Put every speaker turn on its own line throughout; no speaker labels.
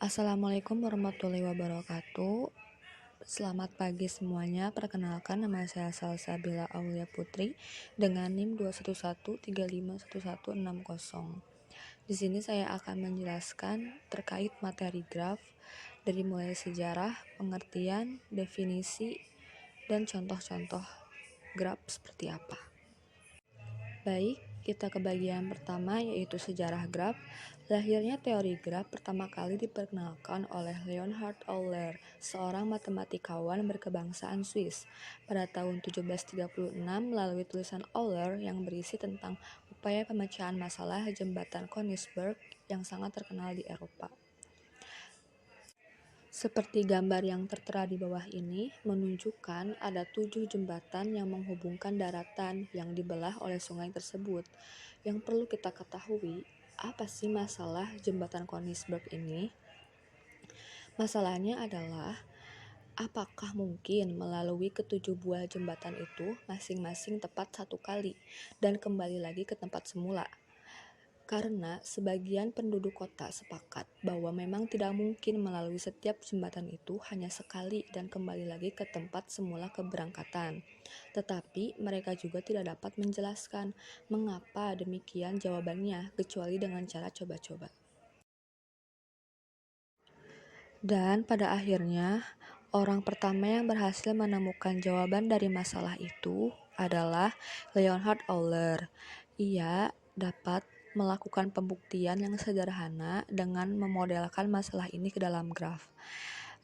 Assalamualaikum warahmatullahi wabarakatuh. Selamat pagi semuanya. Perkenalkan, nama saya Salsabila Aulia Putri dengan NIM 211351160. Di sini saya akan menjelaskan terkait materi graf dari mulai sejarah, pengertian, definisi, dan contoh-contoh graf seperti apa. Baik, kita ke bagian pertama, yaitu sejarah graf. Lahirnya teori graf pertama kali diperkenalkan oleh Leonhard Euler, seorang matematikawan berkebangsaan Swiss, pada tahun 1736 melalui tulisan Euler yang berisi tentang upaya pemecahan masalah jembatan Königsberg yang sangat terkenal di Eropa. Seperti gambar yang tertera di bawah ini menunjukkan ada 7 jembatan yang menghubungkan daratan yang dibelah oleh sungai tersebut. Yang perlu kita ketahui, apa sih masalah jembatan Königsberg ini? Masalahnya adalah apakah mungkin melalui ketujuh buah jembatan itu masing-masing tepat satu kali dan kembali lagi ke tempat semula? Karena sebagian penduduk kota sepakat bahwa memang tidak mungkin melalui setiap jembatan itu hanya sekali dan kembali lagi ke tempat semula keberangkatan. Tetapi mereka juga tidak dapat menjelaskan mengapa demikian jawabannya kecuali dengan cara coba-coba. Dan pada akhirnya, orang pertama yang berhasil menemukan jawaban dari masalah itu adalah Leonhard Euler. Ia dapat melakukan pembuktian yang sederhana dengan memodelkan masalah ini ke dalam graf.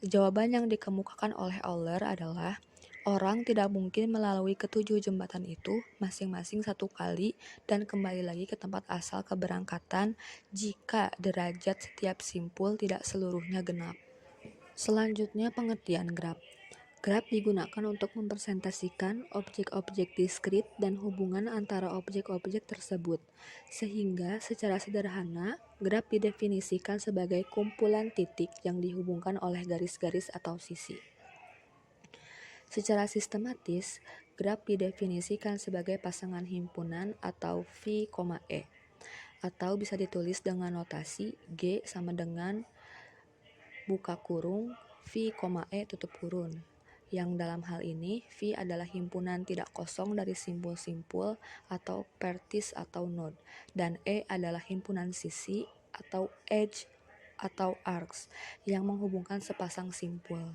Jawaban yang dikemukakan oleh Euler adalah orang tidak mungkin melalui ketujuh jembatan itu masing-masing satu kali dan kembali lagi ke tempat asal keberangkatan jika derajat setiap simpul tidak seluruhnya genap. Selanjutnya, pengertian graf. Graf digunakan untuk mempresentasikan objek-objek diskrit dan hubungan antara objek-objek tersebut, sehingga secara sederhana, graf didefinisikan sebagai kumpulan titik yang dihubungkan oleh garis-garis atau sisi. Secara sistematis, graf didefinisikan sebagai pasangan himpunan atau V, E, atau bisa ditulis dengan notasi G sama dengan buka kurung V, E tutup kurung, yang dalam hal ini V adalah himpunan tidak kosong dari simpul-simpul atau vertis atau node, dan E adalah himpunan sisi atau edge atau arcs yang menghubungkan sepasang simpul.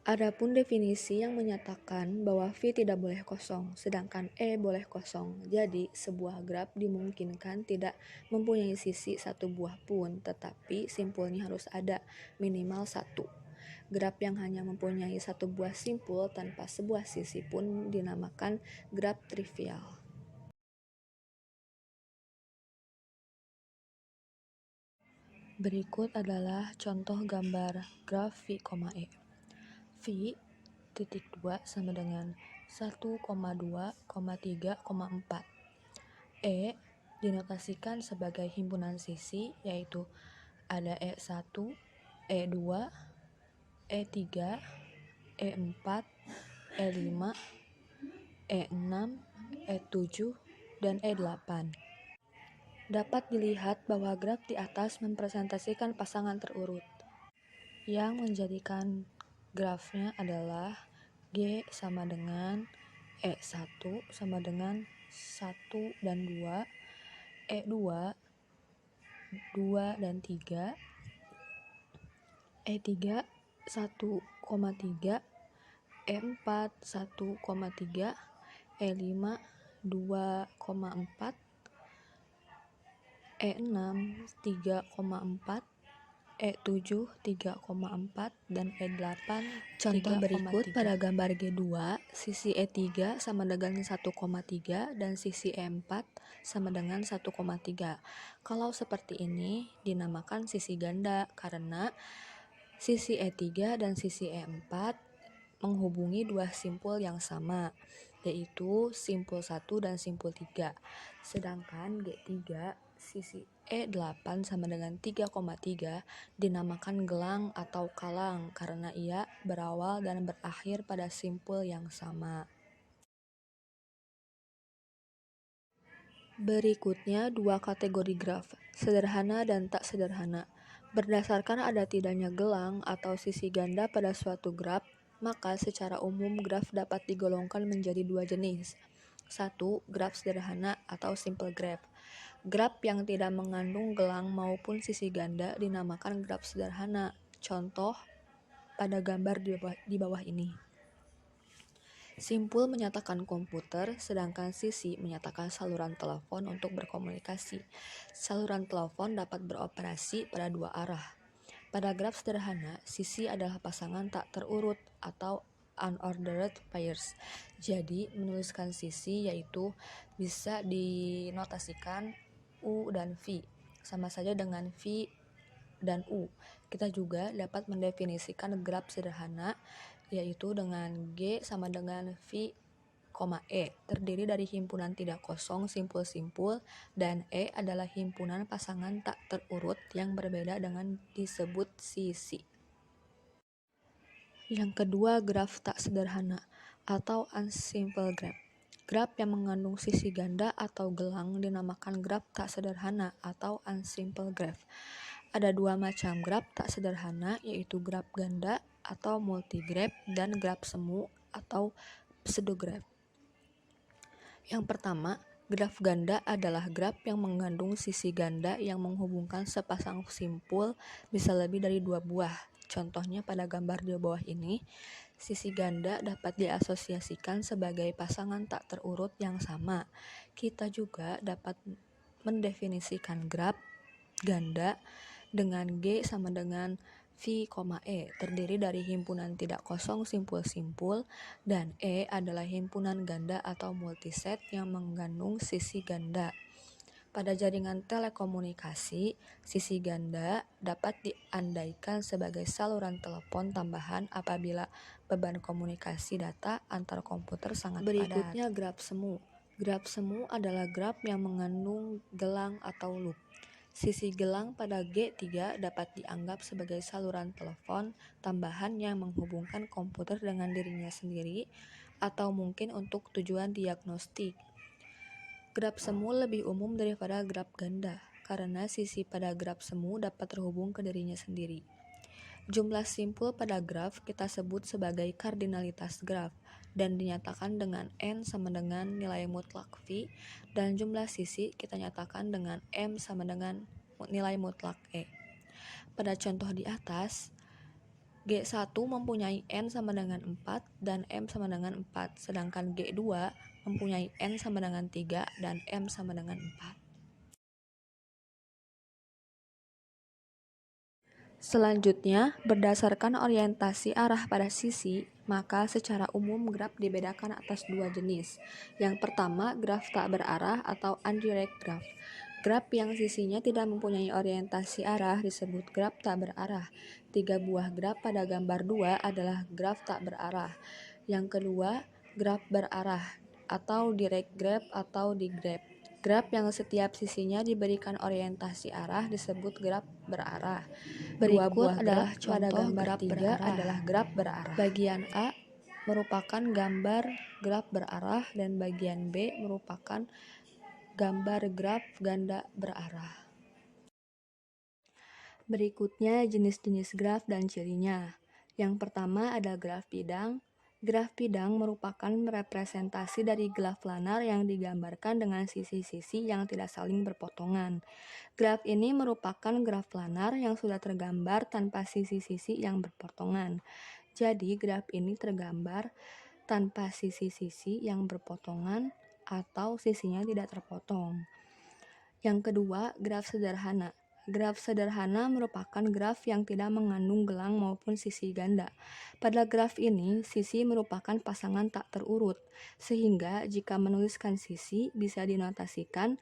Adapun definisi yang menyatakan bahwa V tidak boleh kosong, sedangkan E boleh kosong. Jadi, sebuah graf dimungkinkan tidak mempunyai sisi satu buah pun, tetapi simpulnya harus ada, minimal satu. Graf yang hanya mempunyai satu buah simpul tanpa sebuah sisi pun dinamakan graf trivial. Berikut adalah contoh gambar graf V, E. V titik 2 sama dengan 1,2,3,4. E dinotasikan sebagai himpunan sisi, yaitu ada E1, E2, E3, E4, E5, E6, E7, dan E8. Dapat dilihat bahwa graf di atas mempresentasikan pasangan terurut, yang menjadikan grafnya adalah G sama dengan E1 sama dengan 1 dan 2, E2 2 dan 3, E3 1,3, E4 1,3, E5 2,4, E6 3,4, E7 3,4, dan E8 Contoh berikut pada gambar G2, sisi E3 sama dengan 1,3 dan sisi E4 sama dengan 1,3. Kalau seperti ini dinamakan sisi ganda karena sisi E3 dan sisi E4 menghubungi dua simpul yang sama, yaitu simpul 1 dan simpul 3. Sedangkan G3 sisi E8 sama dengan 3,3 dinamakan gelang atau kalang karena ia berawal dan berakhir pada simpul yang sama. Berikutnya dua kategori graf, sederhana dan tak sederhana. Berdasarkan ada tidaknya gelang atau sisi ganda pada suatu graf, maka secara umum graf dapat digolongkan menjadi dua jenis. Satu, graf sederhana atau simple graph. Graf yang tidak mengandung gelang maupun sisi ganda dinamakan graf sederhana. Contoh pada gambar di bawah ini. Simpul menyatakan komputer, sedangkan sisi menyatakan saluran telepon untuk berkomunikasi. Saluran telepon dapat beroperasi pada dua arah. Pada graf sederhana, sisi adalah pasangan tak terurut atau unordered pairs. Jadi, menuliskan sisi yaitu bisa dinotasikan U dan V, sama saja dengan V dan U. Kita juga dapat mendefinisikan graf sederhana yaitu dengan G sama dengan V, E, terdiri dari himpunan tidak kosong simpul-simpul, dan E adalah himpunan pasangan tak terurut yang berbeda dengan disebut sisi. Yang kedua, graf tak sederhana atau unsimple graph. Graf yang mengandung sisi ganda atau gelang dinamakan graf tak sederhana atau unsimple graph. Ada dua macam graf tak sederhana, yaitu graf ganda atau multigraph dan graf semu atau pseudograph. Yang pertama, graf ganda adalah graf yang mengandung sisi ganda yang menghubungkan sepasang simpul bisa lebih dari dua buah. Contohnya pada gambar di bawah ini, sisi ganda dapat diasosiasikan sebagai pasangan tak terurut yang sama. Kita juga dapat mendefinisikan graf ganda dengan G sama dengan V, E, terdiri dari himpunan tidak kosong simpul-simpul, dan E adalah himpunan ganda atau multiset yang mengandung sisi ganda. Pada jaringan telekomunikasi, sisi ganda dapat diandaikan sebagai saluran telepon tambahan apabila beban komunikasi data antar komputer sangat padat. Berikutnya graf semu. Graf semu adalah graf yang mengandung gelang atau loop. Sisi gelang pada G3 dapat dianggap sebagai saluran telepon tambahan yang menghubungkan komputer dengan dirinya sendiri atau mungkin untuk tujuan diagnostik. Graf semu lebih umum daripada graf ganda karena sisi pada graf semu dapat terhubung ke dirinya sendiri. Jumlah simpul pada graf kita sebut sebagai kardinalitas graf dan dinyatakan dengan N sama dengan nilai mutlak V, dan jumlah sisi kita nyatakan dengan M sama dengan nilai mutlak E. Pada contoh di atas, G1 mempunyai N sama dengan 4 dan M sama dengan 4, sedangkan G2 mempunyai N sama dengan 3 dan M sama dengan 4. Selanjutnya, berdasarkan orientasi arah pada sisi, maka secara umum graf dibedakan atas dua jenis. Yang pertama, graf tak berarah atau undirect graph. Graf yang sisinya tidak mempunyai orientasi arah disebut graf tak berarah. 3 buah graf pada gambar 2 adalah graf tak berarah. Yang kedua, graf berarah atau direct graph atau digraph. Graf yang setiap sisinya diberikan orientasi arah disebut graf berarah. Berikut adalah contoh graf berarah. Adalah graf berarah. Bagian A merupakan gambar graf berarah dan bagian B merupakan gambar graf ganda berarah. Berikutnya jenis-jenis graf dan cirinya. Yang pertama ada graf bidang. Graf bidang merupakan representasi dari graf planar yang digambarkan dengan sisi-sisi yang tidak saling berpotongan. Graf ini merupakan graf planar yang sudah tergambar tanpa sisi-sisi yang berpotongan. Jadi graf ini tergambar tanpa sisi-sisi yang berpotongan atau sisinya tidak terpotong. Yang kedua, graf sederhana. Graf sederhana merupakan graf yang tidak mengandung gelang maupun sisi ganda. Pada graf ini, sisi merupakan pasangan tak terurut, sehingga jika menuliskan sisi bisa dinotasikan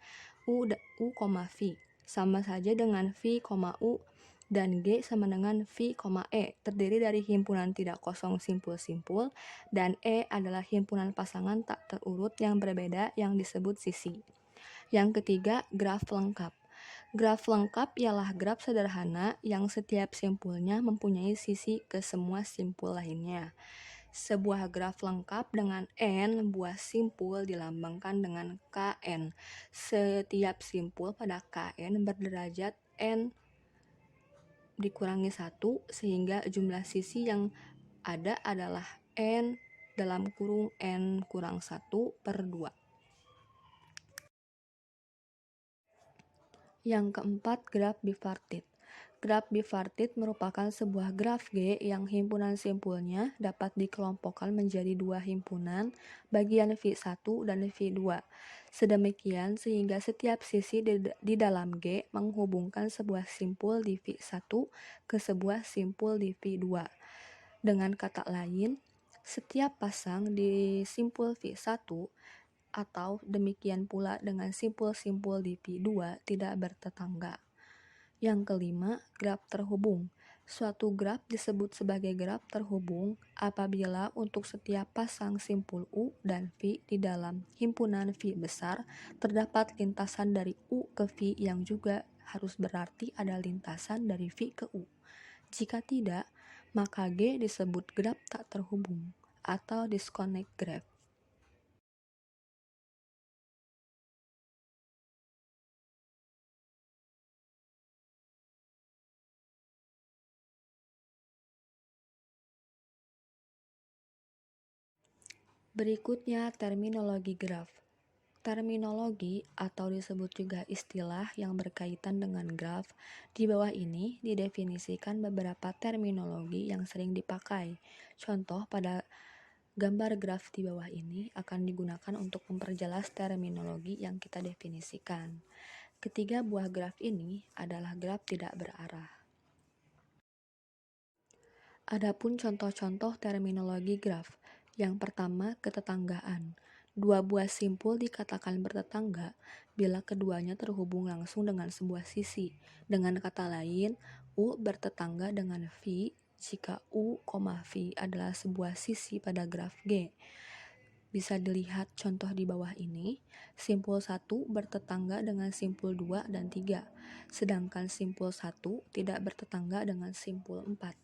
U, V, sama saja dengan V, U, dan G sama dengan V, E, terdiri dari himpunan tidak kosong simpul-simpul, dan E adalah himpunan pasangan tak terurut yang berbeda yang disebut sisi. Yang ketiga, graf lengkap. Graf lengkap ialah graf sederhana yang setiap simpulnya mempunyai sisi ke semua simpul lainnya. Sebuah graf lengkap dengan N buah simpul dilambangkan dengan Kn. Setiap simpul pada Kn berderajat N dikurangi 1 sehingga jumlah sisi yang ada adalah N dalam kurung N kurang 1 per 2. Yang keempat, graf bipartit. Graf bipartit merupakan sebuah graf G yang himpunan simpulnya dapat dikelompokkan menjadi dua himpunan, bagian V1 dan V2. Sedemikian sehingga setiap sisi di dalam G menghubungkan sebuah simpul di V1 ke sebuah simpul di V2. Dengan kata lain, setiap pasang di simpul V1 atau demikian pula dengan simpul-simpul di V2 tidak bertetangga. Yang kelima, graf terhubung. Suatu graf disebut sebagai graf terhubung apabila untuk setiap pasang simpul U dan V di dalam himpunan V besar terdapat lintasan dari U ke V yang juga harus berarti ada lintasan dari V ke U. Jika tidak, maka G disebut graf tak terhubung atau disconnect graph. Berikutnya terminologi graf. Terminologi atau disebut juga istilah yang berkaitan dengan graf. Di bawah ini didefinisikan beberapa terminologi yang sering dipakai. Contoh pada gambar graf di bawah ini akan digunakan untuk memperjelas terminologi yang kita definisikan. Ketiga buah graf ini adalah graf tidak berarah. Adapun contoh-contoh terminologi graf. Yang pertama, ketetanggaan. Dua buah simpul dikatakan bertetangga bila keduanya terhubung langsung dengan sebuah sisi. Dengan kata lain, U bertetangga dengan V jika U, V adalah sebuah sisi pada graf G. Bisa dilihat contoh di bawah ini, simpul 1 bertetangga dengan simpul 2 dan 3, sedangkan simpul 1 tidak bertetangga dengan simpul 4.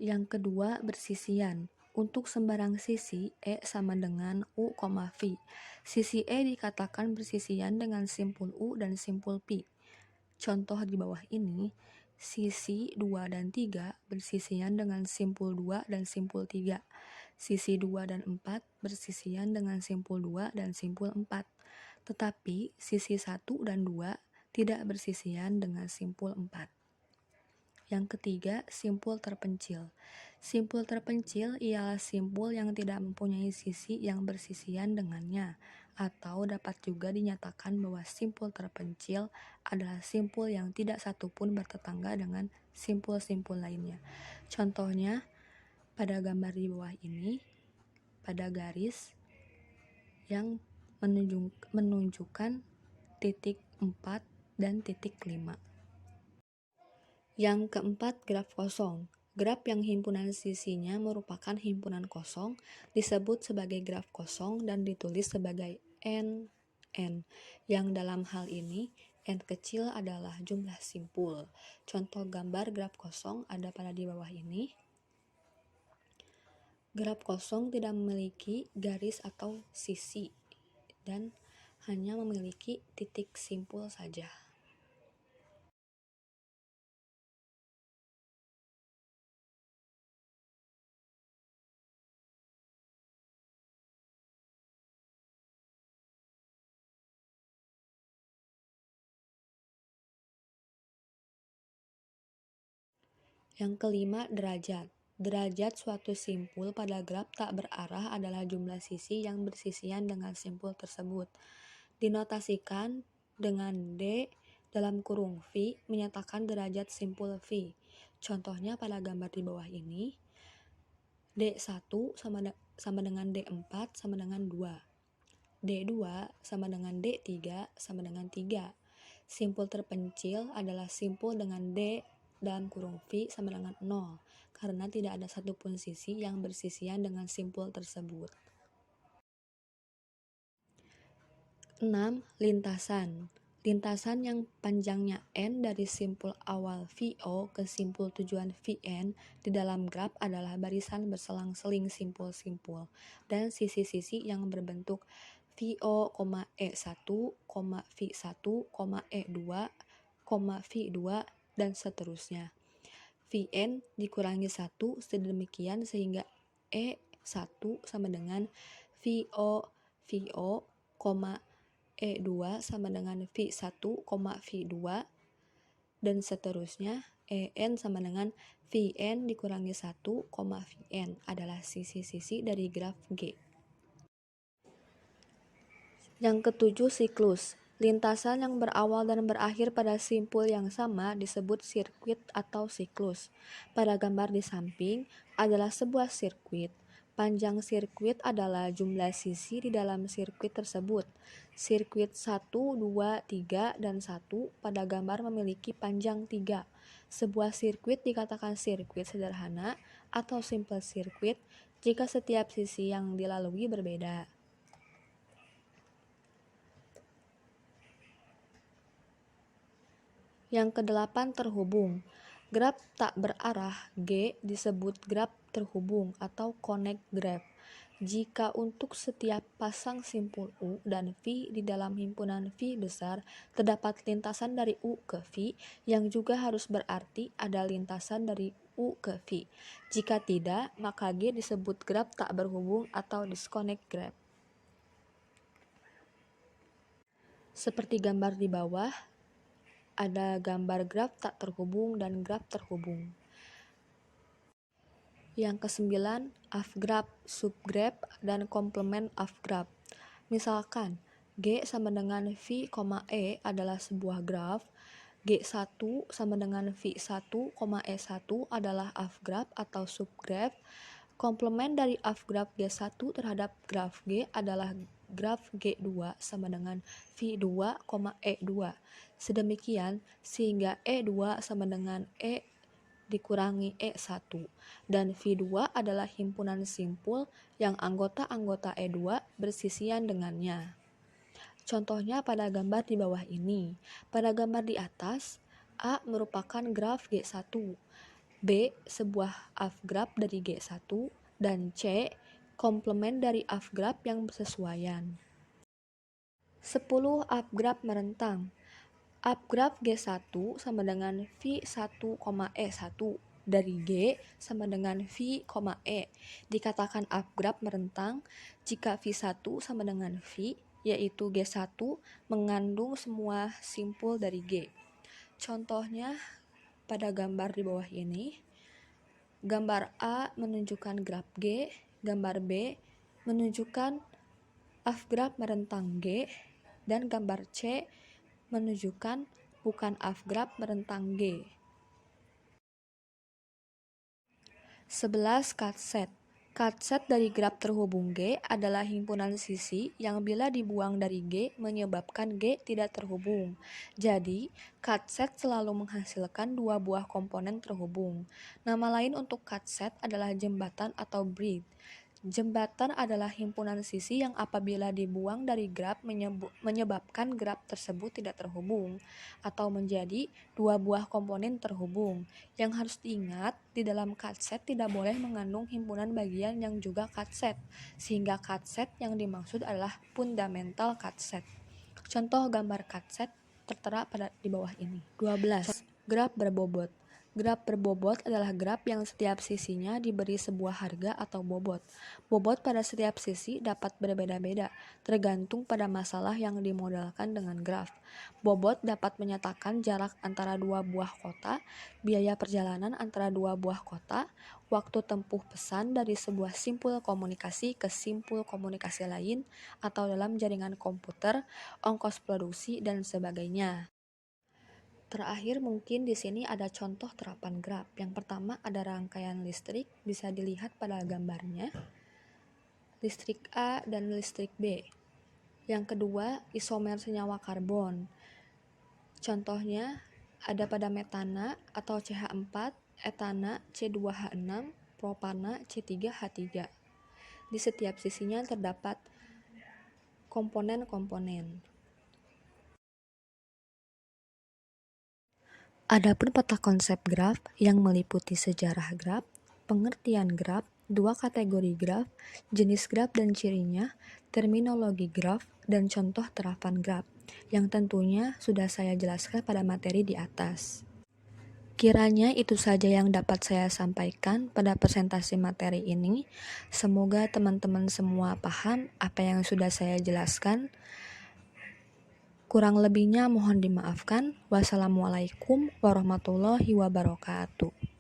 Yang kedua, bersisian. Untuk sembarang sisi, E sama dengan U, V. Sisi E dikatakan bersisian dengan simpul U dan simpul P. Contoh di bawah ini, sisi 2 dan 3 bersisian dengan simpul 2 dan simpul 3. Sisi 2 dan 4 bersisian dengan simpul 2 dan simpul 4. Tetapi sisi 1 dan 2 tidak bersisian dengan simpul 4. Yang ketiga, simpul terpencil. Simpul terpencil ialah simpul yang tidak mempunyai sisi yang bersisian dengannya, atau dapat juga dinyatakan bahwa simpul terpencil adalah simpul yang tidak satupun bertetangga dengan simpul-simpul lainnya. Contohnya, pada gambar di bawah ini, pada garis yang menunjukkan titik 4 dan titik 5. Yang keempat, graf kosong. Graf yang himpunan sisinya merupakan himpunan kosong disebut sebagai graf kosong dan ditulis sebagai N, yang dalam hal ini N kecil adalah jumlah simpul. Contoh gambar graf kosong ada pada di bawah ini. Graf kosong tidak memiliki garis atau sisi dan hanya memiliki titik simpul saja. Yang kelima, derajat. Derajat suatu simpul pada graf tak berarah adalah jumlah sisi yang bersisian dengan simpul tersebut. Dinotasikan dengan D dalam kurung V menyatakan derajat simpul V. Contohnya pada gambar di bawah ini, D1 sama dengan D4 sama dengan 2. D2 sama dengan D3 sama dengan 3. Simpul terpencil adalah simpul dengan D dalam kurung V sama dengan 0, karena tidak ada satupun sisi yang bersisian dengan simpul tersebut. 6. Lintasan. Lintasan yang panjangnya N dari simpul awal VO ke simpul tujuan Vn di dalam graf adalah barisan berselang-seling simpul-simpul dan sisi-sisi yang berbentuk VO, E1, V1, E2, V2, dan seterusnya. Vn dikurangi 1 sedemikian sehingga E1 sama dengan VO, E2 sama dengan V1, V2, dan seterusnya. En sama dengan Vn dikurangi 1, Vn adalah sisi-sisi dari graf G. Yang ketujuh, siklus. Lintasan yang berawal dan berakhir pada simpul yang sama disebut sirkuit atau siklus. Pada gambar di samping adalah sebuah sirkuit. Panjang sirkuit adalah jumlah sisi di dalam sirkuit tersebut. Sirkuit 1, 2, 3, dan 1 pada gambar memiliki panjang 3. Sebuah sirkuit dikatakan sirkuit sederhana atau simple sirkuit jika setiap sisi yang dilalui berbeda. Yang kedelapan, terhubung. Graf tak berarah G disebut graf terhubung atau connect graph. Jika untuk setiap pasang simpul U dan V di dalam himpunan V besar terdapat lintasan dari U ke V, yang juga harus berarti ada lintasan dari U ke V. Jika tidak, maka G disebut graf tak berhubung atau disconnect graph. Seperti gambar di bawah, ada gambar graf tak terhubung dan graf terhubung. Yang kesembilan, F-graph, subgraph, dan komplement F-graph. Misalkan, G sama dengan V, E adalah sebuah graf, G1 sama dengan V1, E1 adalah F-graph atau subgraph. Komplement dari F-graph G1 terhadap graf G adalah graf G2 sama dengan V2, E2. Sedemikian sehingga E2 sama dengan E dikurangi E1 dan V2 adalah himpunan simpul yang anggota-anggota E2 bersisian dengannya. Contohnya pada gambar di bawah ini. Pada gambar di atas, A merupakan graf G1, B sebuah F-graph dari G1, dan C komplement dari F-graph yang bersesuaian. 10 F-graph merentang. F-graph G1 sama dengan V1, E1 dari G sama dengan V, E. Dikatakan F-graph merentang jika V1 sama dengan V, yaitu G1 mengandung semua simpul dari G. Contohnya pada gambar di bawah ini, gambar A menunjukkan graf G, gambar B menunjukkan F-graph merentang G, dan gambar C menunjukkan bukan F-graph merentang G. 11. Cut-set. Cut-set dari graf terhubung G adalah himpunan sisi yang bila dibuang dari G menyebabkan G tidak terhubung. Jadi, cut-set selalu menghasilkan dua buah komponen terhubung. Nama lain untuk cut-set adalah jembatan atau bridge. Jembatan adalah himpunan sisi yang apabila dibuang dari graf menyebabkan graf tersebut tidak terhubung atau menjadi dua buah komponen terhubung. Yang harus diingat, di dalam cut-set tidak boleh mengandung himpunan bagian yang juga cut-set, sehingga cut-set yang dimaksud adalah fundamental cut-set. Contoh gambar cut-set tertera di bawah ini. 12. Graf berbobot. Graf berbobot adalah graf yang setiap sisinya diberi sebuah harga atau bobot. Bobot pada setiap sisi dapat berbeda-beda, tergantung pada masalah yang dimodalkan dengan graf. Bobot dapat menyatakan jarak antara dua buah kota, biaya perjalanan antara dua buah kota, waktu tempuh pesan dari sebuah simpul komunikasi ke simpul komunikasi lain, atau dalam jaringan komputer, ongkos produksi, dan sebagainya. Terakhir mungkin di sini ada contoh terapan graf. Yang pertama ada rangkaian listrik, bisa dilihat pada gambarnya. Listrik A dan listrik B. Yang kedua isomer senyawa karbon. Contohnya ada pada metana atau CH4, etana C2H6, propana C3H3. Di setiap sisinya terdapat komponen-komponen. Adapun peta konsep graf yang meliputi sejarah graf, pengertian graf, dua kategori graf, jenis graf dan cirinya, terminologi graf, dan contoh terapan graf, yang tentunya sudah saya jelaskan pada materi di atas. Kiranya itu saja yang dapat saya sampaikan pada presentasi materi ini. Semoga teman-teman semua paham apa yang sudah saya jelaskan. Kurang lebihnya mohon dimaafkan. Wassalamualaikum warahmatullahi wabarakatuh.